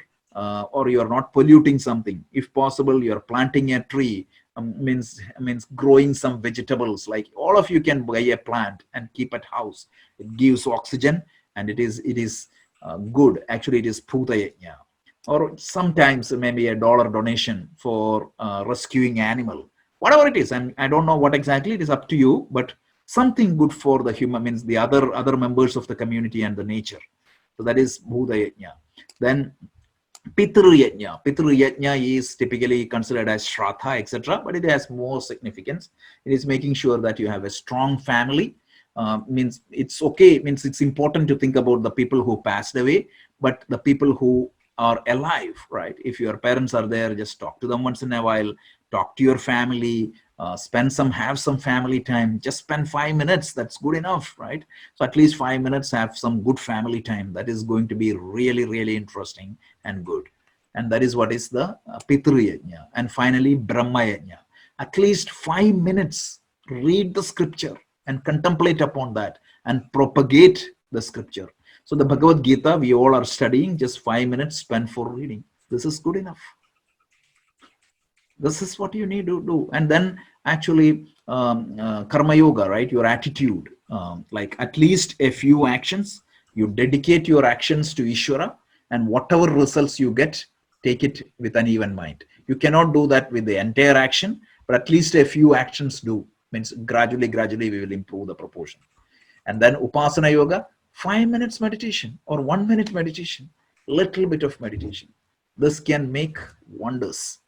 or you are not polluting something. If possible, you are planting a tree, means growing some vegetables. Like all of you can buy a plant and keep at house. It gives oxygen and it is good. Actually, it is Bhutayajna. Or sometimes maybe $1 donation for rescuing animal, whatever it is. And I don't know what exactly, it is up to you, but something good for the human, means the other members of the community and the nature. So that is Bhutayajna. Then Pitruyajna. Pitruyajna is typically considered as Shraddha, etc., but it has more significance. It is making sure that you have a strong family. Means it's okay, means it's important to think about the people who passed away, but the people who are alive, right? If your parents are there, just talk to them once in a while, talk to your family, have some family time, just spend 5 minutes, that's good enough, right? So at least 5 minutes, have some good family time. That is going to be really, really interesting and good. And that is what is the Pitruyajna. And finally, Brahmayajna. At least 5 minutes, read the scripture and contemplate upon that and propagate the scripture. So the Bhagavad Gita, we all are studying, just 5 minutes spent for reading. This is good enough. This is what you need to do. And then actually Karma Yoga, right? Your attitude, like at least a few actions, you dedicate your actions to Ishvara, and whatever results you get, take it with an even mind. You cannot do that with the entire action, but at least a few actions do. Means gradually we will improve the proportion. And then Upasana Yoga, 5 minutes meditation or 1 minute meditation, little bit of meditation. This can make wonders.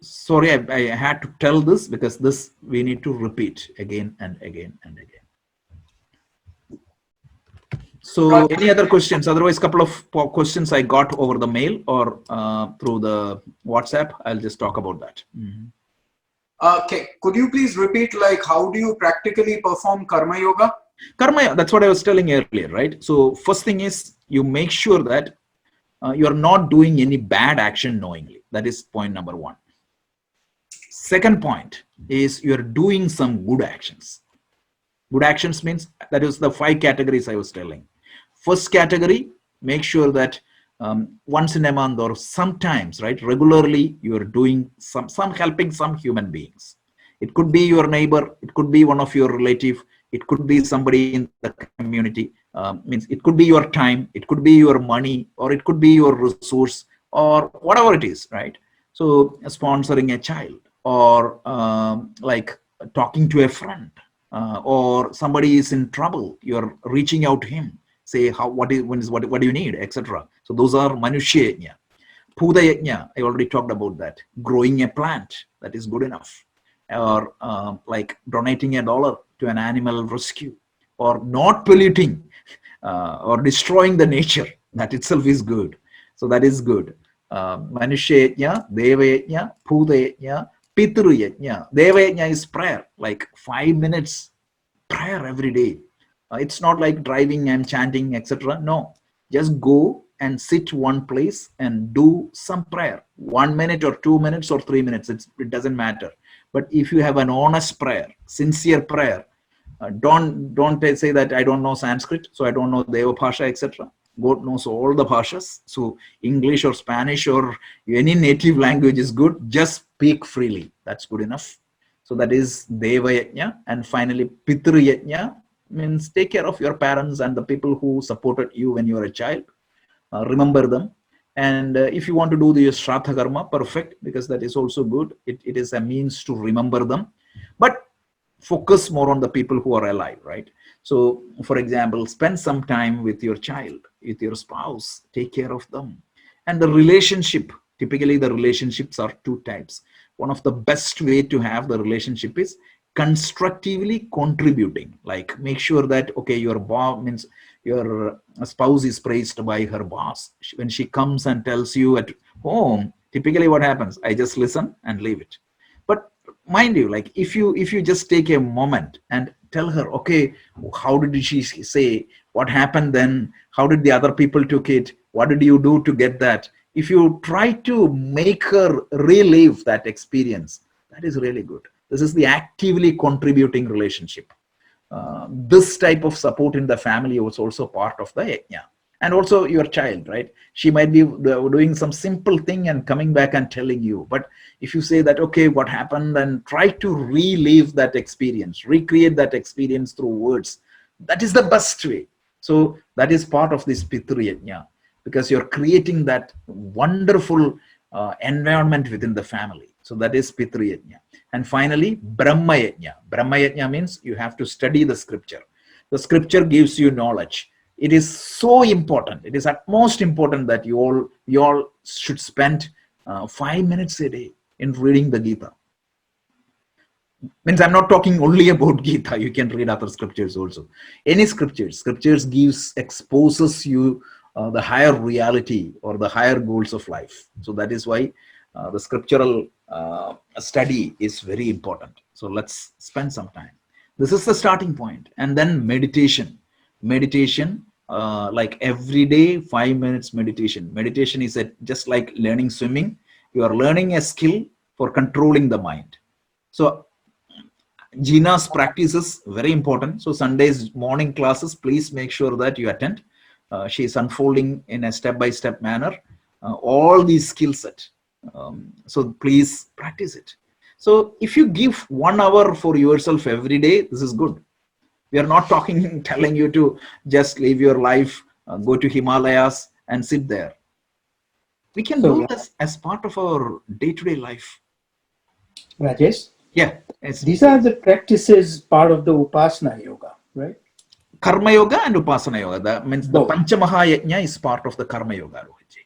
Sorry, I had to tell this because this we need to repeat again and again and again. So any other questions? Otherwise, a couple of questions I got over the mail or through the WhatsApp. I'll just talk about that. Mm-hmm. Okay, could you please repeat, like, how do you practically perform Karma Yoga? Karma, that's what I was telling earlier, right? So first thing is you make sure that you're not doing any bad action knowingly. That is point number 1. Second point is you're doing some good actions. Good actions means that is the 5 categories I was telling. First category, make sure that once in a month or sometimes, right, regularly, you're doing some helping some human beings. It could be your neighbor, it could be one of your relative, it could be somebody in the community. Means it could be your time, it could be your money, or it could be your resource, or whatever it is, right? So sponsoring a child, or like talking to a friend, or somebody is in trouble, you're reaching out to him, say what do you need, etc. So those are Manushya. Bhutayajna, I already talked about that. Growing a plant, that is good enough. Or like donating $1 to an animal rescue, or not polluting or destroying the nature. That itself is good. So that is good. Manushya yajna, Deva yajna, Bhuta yajna, Pitru yajna. Deva yajna is prayer, like 5 minutes prayer every day. It's not like driving and chanting, etc. No, just go and sit one place and do some prayer. 1 minute or 2 minutes or 3 minutes, it doesn't matter. But if you have an honest prayer, sincere prayer, don't say that I don't know Sanskrit, so I don't know Deva Bhasha, etc. God knows all the bhashas. So English or Spanish or any native language is good. Just speak freely. That's good enough. So that is Deva Yajna. And finally, Pitru Yajna means take care of your parents and the people who supported you when you were a child. Remember them. And if you want to do the Shraddha Karma, perfect, because that is also good. It is a means to remember them. But focus more on the people who are alive, right? So, for example, spend some time with your child, with your spouse, take care of them. And the relationship, typically the relationships are two types. One of the best way to have the relationship is constructively contributing, like make sure that, okay, your boss means your spouse is praised by her boss. When she comes and tells you at home, typically what happens? I just listen and leave it. But mind you, like if you just take a moment and tell her, okay, how did she say, what happened then, how did the other people took it, what did you do to get that? If you try to make her relive that experience, that is really good. This is the actively contributing relationship. This type of support in the family was also part of the yajna. And also your child, right? She might be doing some simple thing and coming back and telling you. But if you say that, okay, what happened, and try to relive that experience, recreate that experience through words, that is the best way. So that is part of this Pitru Yajna, because you're creating that wonderful environment within the family. So that is Pitru Yajna. And finally, Brahma Yajna. Brahma Yajna means you have to study the scripture. The scripture gives you knowledge. It is so important. It is at most important that you all should spend 5 minutes a day in reading the Gita. Means I'm not talking only about Gita. You can read other scriptures also. Any scriptures exposes you the higher reality or the higher goals of life. So that is why the scriptural study is very important. So let's spend some time. This is the starting point. And then meditation. Meditation, like every day, 5 minutes meditation. Meditation is just like learning swimming. You are learning a skill for controlling the mind. So Gina's practice is very important. So Sunday's morning classes, please make sure that you attend. She is unfolding in a step-by-step manner all these skill set. So please practice it. So if you give 1 hour for yourself every day, this is good. We are not telling you to just live your life, go to Himalayas and sit there. We can do this as part of our day-to-day life. Rajesh? Yeah. These are the practices part of the Upasana Yoga, right? Karma Yoga and Upasana Yoga. That means the Panchamahayajna is part of the Karma Yoga, Rohitji.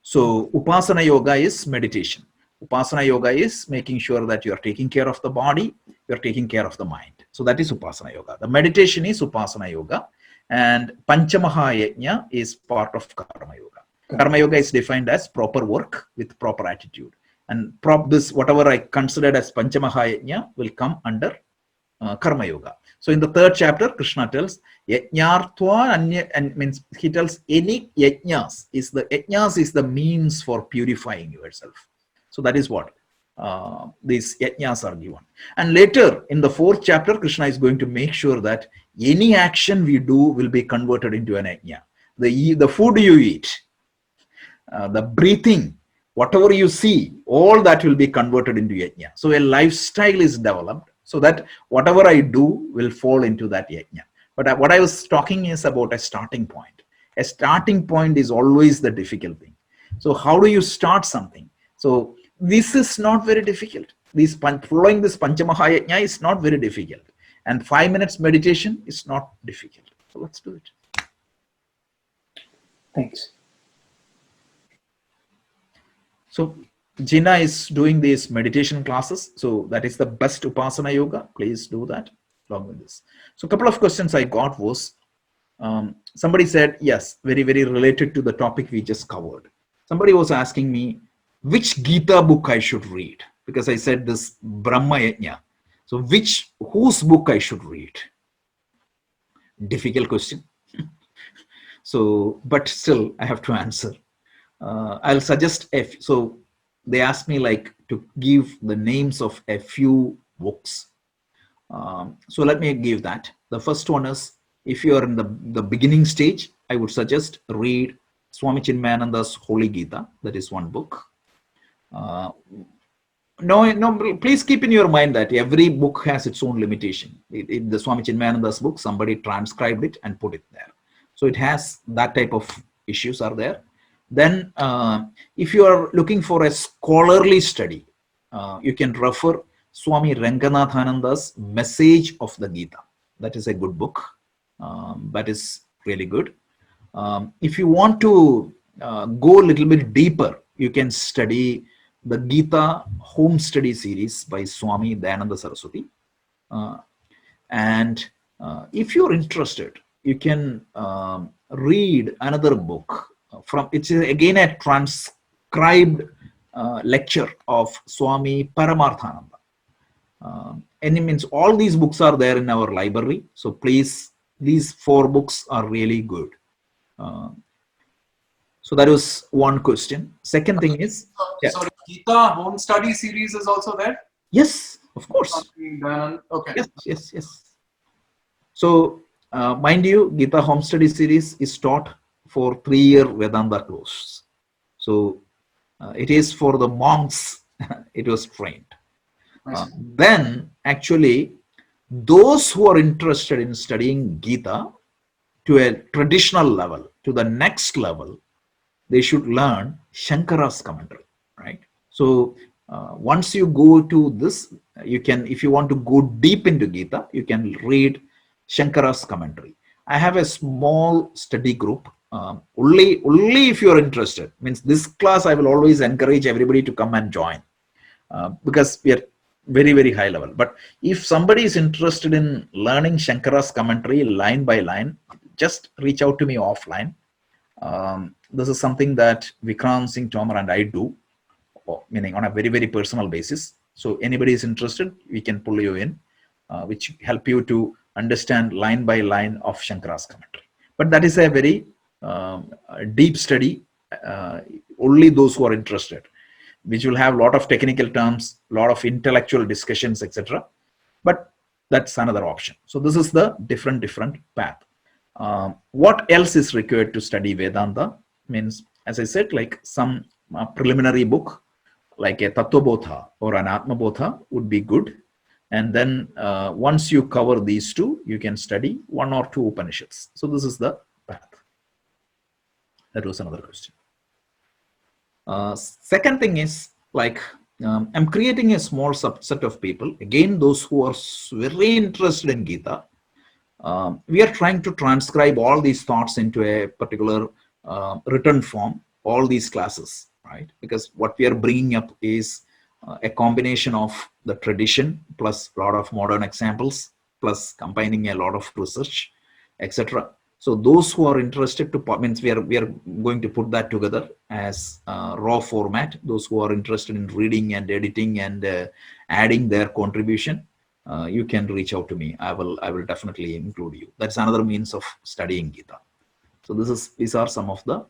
So Upasana Yoga is meditation. Upasana Yoga is making sure that you are taking care of the body, you are taking care of the mind. So that is Upasana Yoga. The meditation is Upasana Yoga, and Panchamahayajna is part of Karma Yoga. Karma Yoga is defined as proper work with proper attitude. And this, whatever I considered as Panchamahayajna, will come under Karma Yoga. So in the 3rd chapter, Krishna tells Yajñartva, and means he tells any yajñas is the means for purifying yourself. So that is what these yajñas are given. And later in the 4th chapter, Krishna is going to make sure that any action we do will be converted into an yajña. The food you eat, the breathing, whatever you see, all that will be converted into yajña. So a lifestyle is developed so that whatever I do will fall into that yajña. But what I was talking is about a starting point. A starting point is always the difficult thing. So how do you start something? So this is not very difficult. Following this Panchamahayajna is not very difficult. And 5 minutes meditation is not difficult. So let's do it. Thanks. So Gina is doing these meditation classes. So that is the best Upasana Yoga. Please do that. along with this. So a couple of questions I got was, somebody said, yes, very, very related to the topic we just covered. Somebody was asking me which Gita book I should read, because I said this Brahma Yajna. So whose book I should read? Difficult question. So, but still I have to answer. I'll suggest so they asked me like to give the names of a few books. So let me give that. The first one is, if you are in the beginning stage, I would suggest read Swami Chinmayananda's Holy Gita. That is one book. No, please keep in your mind that every book has its own limitation. The Swami Chinmayananda's book, somebody transcribed it and put it there. So it has that type of issues are there. Then if you are looking for a scholarly study, you can refer Swami Ranganathananda's Message of the Gita. That is a good book. That is really good. If you want to go a little bit deeper, you can study the Gita Home Study series by Swami Dayananda Saraswati. And if you're interested, you can read another book from, it's again a transcribed lecture of Swami Paramarthananda. And it means all these books are there in our library. So please, these 4 books are really good. So that was one question. Second thing is, sorry, Gita Home Study series is also there? Yes, of course. Okay. Yes. So mind you, Gita Home Study series is taught for 3-year Vedanta course. So it is for the monks. It was trained. Then actually, those who are interested in studying Gita to a traditional level, to the next level, they should learn Shankara's commentary, right? So once you go to this, you can, if you want to go deep into Gita, you can read Shankara's commentary. I have a small study group, only if you are interested. Means this class, I will always encourage everybody to come and join because we are very, very high level. But if somebody is interested in learning Shankara's commentary line by line, just reach out to me offline. This is something that Vikrant Singh Tomar and I do, meaning on a very, very personal basis. So anybody is interested, we can pull you in, which help you to understand line by line of Shankara's commentary. But that is a very deep study, only those who are interested, which will have a lot of technical terms, a lot of intellectual discussions, etc. But that's another option. So this is the different path. What else is required to study Vedanta? Means, as I said, like some preliminary book, like a Tattvabodha or an Atmabodha would be good. And then once you cover these 2, you can study 1 or 2 Upanishads. So this is the path. That was another question. Second thing is, like, I'm creating a small subset of people, again, those who are very interested in Gita. We are trying to transcribe all these thoughts into a particular written form, all these classes, right? Because what we are bringing up is a combination of the tradition plus a lot of modern examples, plus combining a lot of research, etc. So those who are interested to, means we are going to put that together as raw format. Those who are interested in reading and editing and adding their contribution, you can reach out to me. I will definitely include you. That's another means of studying Gita. So these are some of the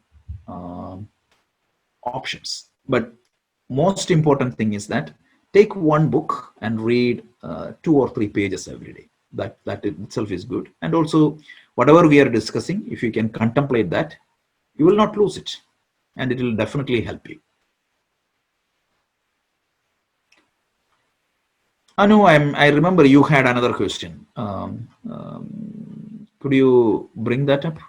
options. But most important thing is that take one book and read 2 or 3 pages every day. That itself is good. And also, whatever we are discussing, if you can contemplate that, you will not lose it, and it will definitely help you. Anu, I remember you had another question. Could you bring that up?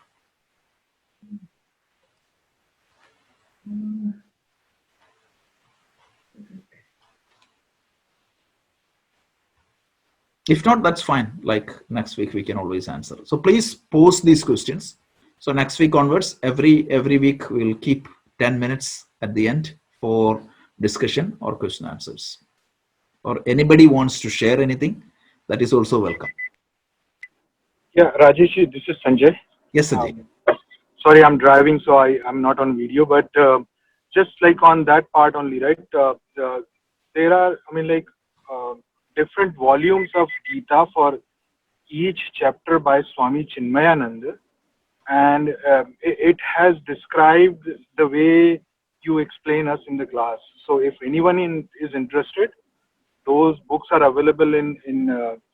If not, that's fine. Like next week, we can always answer. So please post these questions. So next week onwards, every week, we'll keep 10 minutes at the end for discussion or question answers. Or anybody wants to share anything, that is also welcome. Yeah, Rajesh, this is Sanjay. Yes, Sanjay. Sorry, I'm driving, so I'm not on video, but just like on that part only, right? There are, I mean, like uh, different volumes of Gita for each chapter by Swami Chinmayananda, and it has described the way you explain us in the class. So if anyone is interested, those books are available in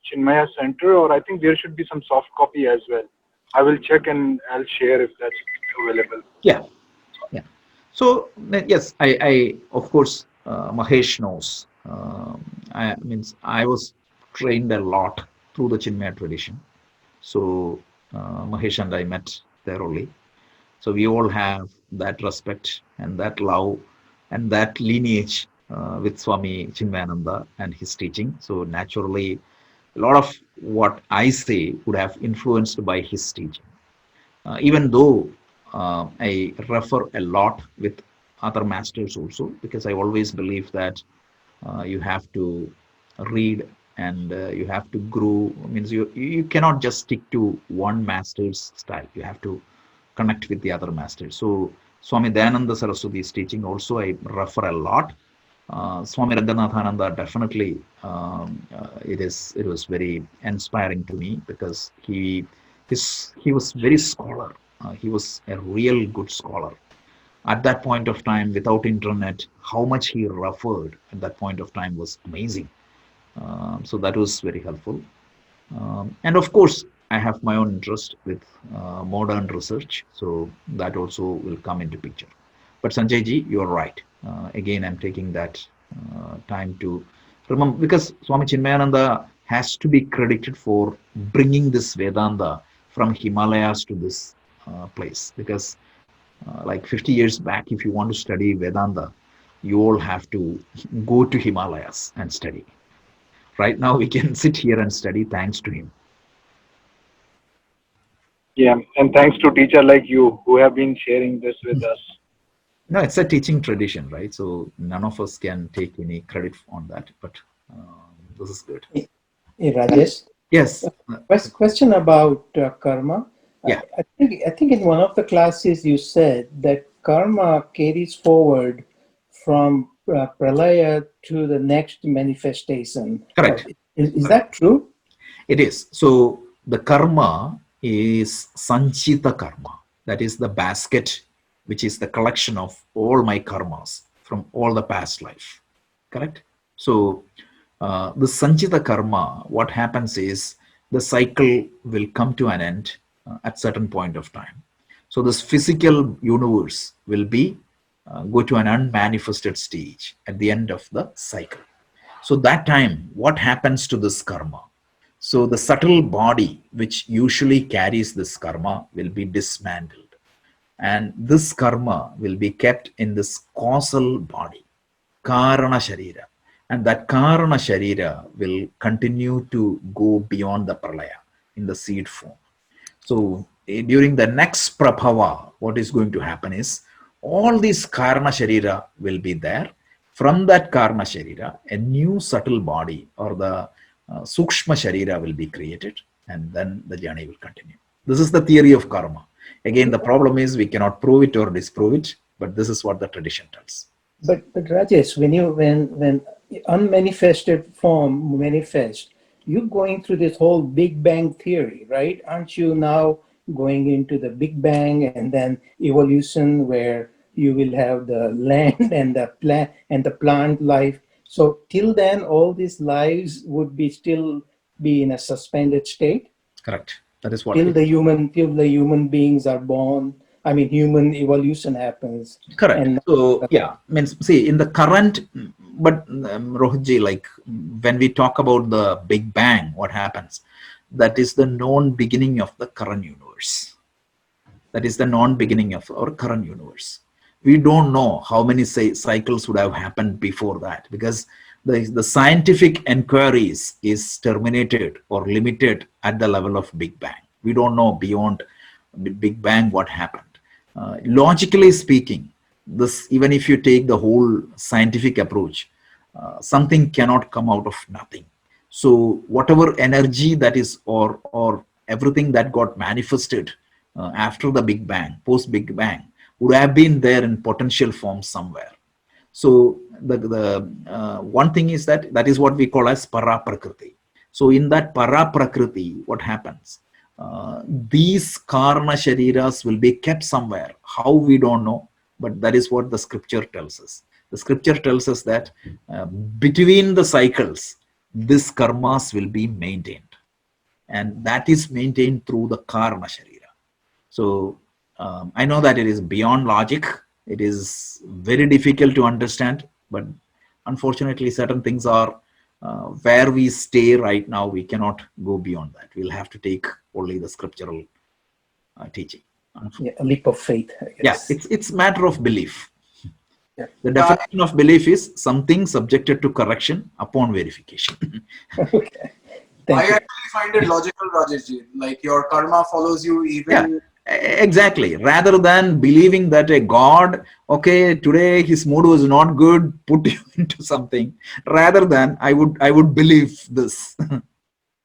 Chinmaya Center, or I think there should be some soft copy as well. I will check and I'll share if that's available. Yeah, yeah. So yes, I of course, Mahesh knows. I means I was trained a lot through the Chinmaya tradition. So Mahesh and I met there only. So we all have that respect and that love and that lineage with Swami Chinmayananda and his teaching. So naturally, a lot of what I say would have influenced by his teaching. Even though I refer a lot with other masters also, because I always believe that you have to read and you have to grow. Means you cannot just stick to one master's style. You have to connect with the other masters. So Swami Dayananda Saraswati's teaching also I refer a lot. Swami Ranganathananda definitely it was very inspiring to me because he was very scholar. He was a real good scholar. At that point of time, without internet, how much he referred at that point of time was amazing. So that was very helpful. And of course, I have my own interest with modern research, so that also will come into picture. But Sanjay ji, you're right. Again, I'm taking that time to remember because Swami Chinmayananda has to be credited for bringing this Vedanta from Himalayas to this place. Because like 50 years back, if you want to study Vedanta, you all have to go to Himalayas and study. Right now, we can sit here and study thanks to him. Yeah, and thanks to teacher like you who have been sharing this with us. No, it's a teaching tradition, right? So none of us can take any credit on that, but this is good. Hey, Rajesh, Yes. question about karma. Yeah. I think in one of the classes you said that karma carries forward from pralaya to the next manifestation. Correct. Is that true? It is. So the karma is sanchita karma. That is the basket, which is the collection of all my karmas from all the past life. Correct? So the sanchita karma, what happens is the cycle will come to an end at certain point of time. So this physical universe will be go to an unmanifested stage at the end of the cycle. So that time, what happens to this karma? So the subtle body, which usually carries this karma, will be dismantled. And this karma will be kept in this causal body, Karana Sharira. And that Karana Sharira will continue to go beyond the Pralaya in the seed form. So during the next Prabhava, what is going to happen is all these Karana Sharira will be there. From that Karana Sharira, a new subtle body or the Sukshma Sharira will be created, and then the journey will continue. This is the theory of karma. Again, the problem is we cannot prove it or disprove it, but this is what the tradition tells. But Rajesh, when unmanifested form manifests, you're going through this whole Big Bang theory, right? Aren't you now going into the Big Bang and then evolution, where you will have the land and the plant life? So till then, all these lives would be still be in a suspended state. Correct. That is what. Till the human beings are born. I mean, human evolution happens. Correct. And so yeah, means see in the current, but Rohitji, like when we talk about the Big Bang, what happens? That is the known beginning of the current universe. That is the known beginning of our current universe. We don't know how many cycles would have happened before that, because the scientific inquiries is terminated or limited at the level of Big Bang. We don't know beyond Big Bang what happened. Logically speaking, this, even if you take the whole scientific approach, something cannot come out of nothing. So whatever energy that is or everything that got manifested after the Big Bang, post Big Bang, would have been there in potential form somewhere. So the one thing is that is what we call as para prakriti. So in that para prakriti, what happens? These karma shariras will be kept somewhere. How, we don't know, but that is what the scripture tells us. The scripture tells us that between the cycles, this karmas will be maintained, and that is maintained through the karma sharira. So I know that it is beyond logic. It is very difficult to understand, but unfortunately, certain things are where we stay right now. We cannot go beyond that. We'll have to take only the scriptural teaching. Yeah, a leap of faith, I Yeah, guess. it's matter of belief. Yeah. The definition of belief is something subjected to correction upon verification. Okay. I Thank you. actually find it logical, Rajeshji. Like your karma follows you even. Yeah. Exactly. Rather than believing that a God, okay, today his mood was not good, put you into something. Rather than I would believe this.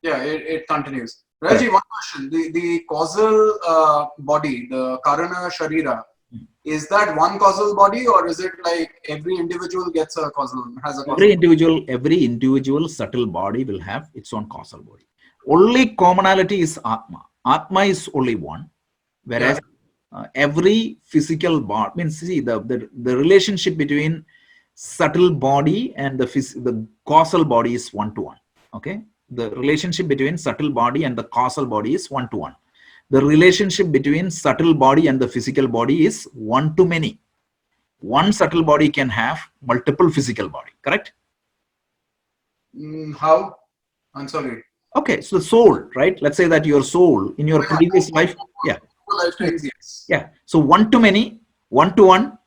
Yeah, it continues. Raji, one question: the causal body, the Karana Sharira, is that one causal body, or is it like every individual gets a causal, has a causal? Every individual subtle body will have its own causal body. Only commonality is Atma. Atma is only one, whereas every physical body means, see, the relationship between subtle body and the causal body is one to one. Okay, the relationship between subtle body and the causal body is one to one. The relationship between subtle body and the physical body is one to many. One subtle body can have multiple physical body, correct? How? I'm sorry. Okay, so the soul, right? Let's say that your soul in your previous life, yeah. Lifetimes, yes. Yeah, so one to many, one to one,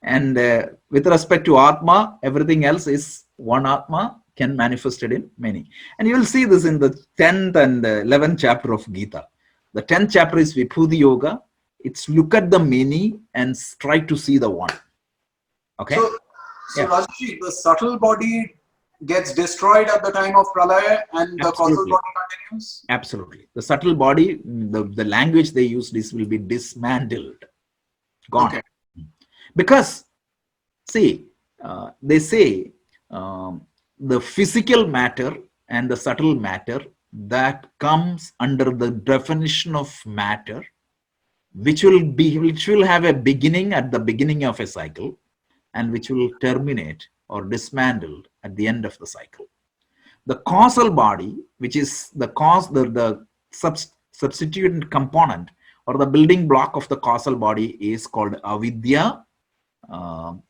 and with respect to Atma, everything else is one Atma can manifest it in many. And you will see this in the 10th and 11th chapter of Gita. The 10th chapter is Vibhuti Yoga. It's look at the many and try to see the one. Okay. So Rajeshji, the subtle body gets destroyed at the time of pralaya, and the causal body continues. Absolutely. The subtle body, the language they use, this will be dismantled, gone. Okay. Because see, they say the physical matter and the subtle matter that comes under the definition of matter, which will have a beginning at the beginning of a cycle, and which will terminate or dismantled at the end of the cycle. The causal body, which is the substituent component or the building block of the causal body, is called avidya,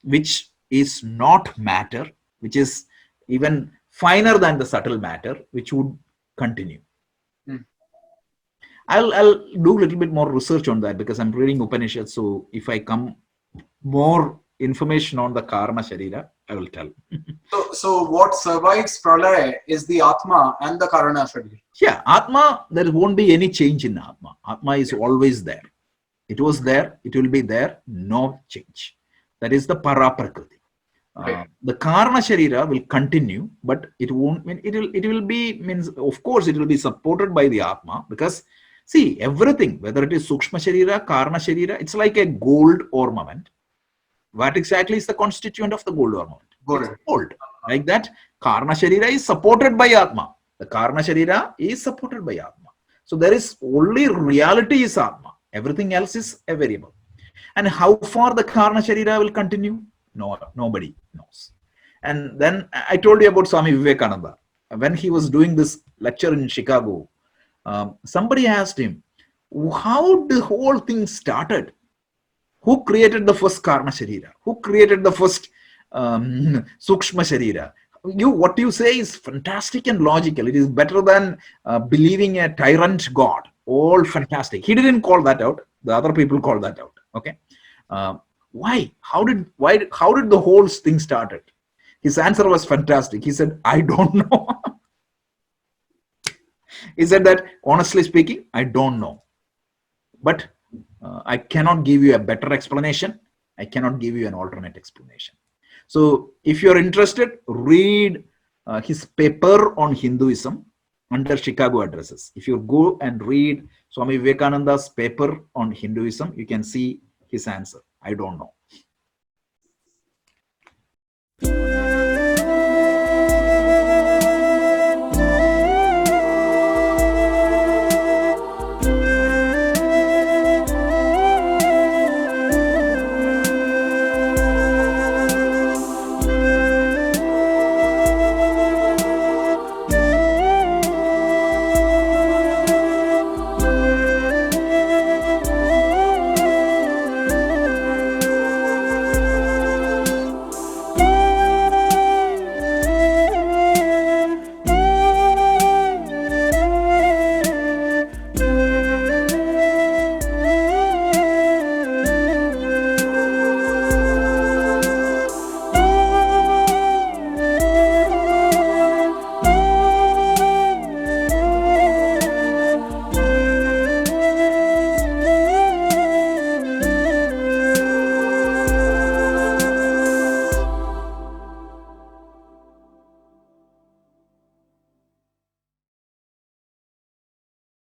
which is not matter, which is even finer than the subtle matter, which would continue. I'll do a little bit more research on that because I'm reading Upanishads. So if I come more information on the karma sharira, I will tell. So what survives pralaya is the Atma and the Karana Sharira. Yeah, Atma, there won't be any change in Atma. Atma is always there. It was there, it will be there, no change. That is the para prakriti. The karma sharira will continue, but it won't mean it will be means, of course it will be supported by the Atma, because see, everything, whether it is sukshma sharira, karma sharira, it's like a gold ornament. What exactly is the constituent of the gold ornament? Gold. Like that, karma sharira is supported by Atma. The karma sharira is supported by Atma. So there is only reality is Atma. Everything else is a variable. And how far the karma sharira will continue? No, nobody knows. And then I told you about Swami Vivekananda. When he was doing this lecture in Chicago, somebody asked him, how the whole thing started? Who created the first karma sharira? Who created the first sukshma sharira? What you say is fantastic and logical. It is better than believing a tyrant god. All fantastic. He didn't call that out. The other people called that out. Okay. Why? How did the whole thing started? His answer was fantastic. He said, I don't know. He said that, honestly speaking, I don't know. But I cannot give you a better explanation. I cannot give you an alternate explanation. So if you're interested, read his paper on Hinduism. under Chicago Addresses. If you go and read Swami Vivekananda's paper on Hinduism, you can see his answer. I don't know.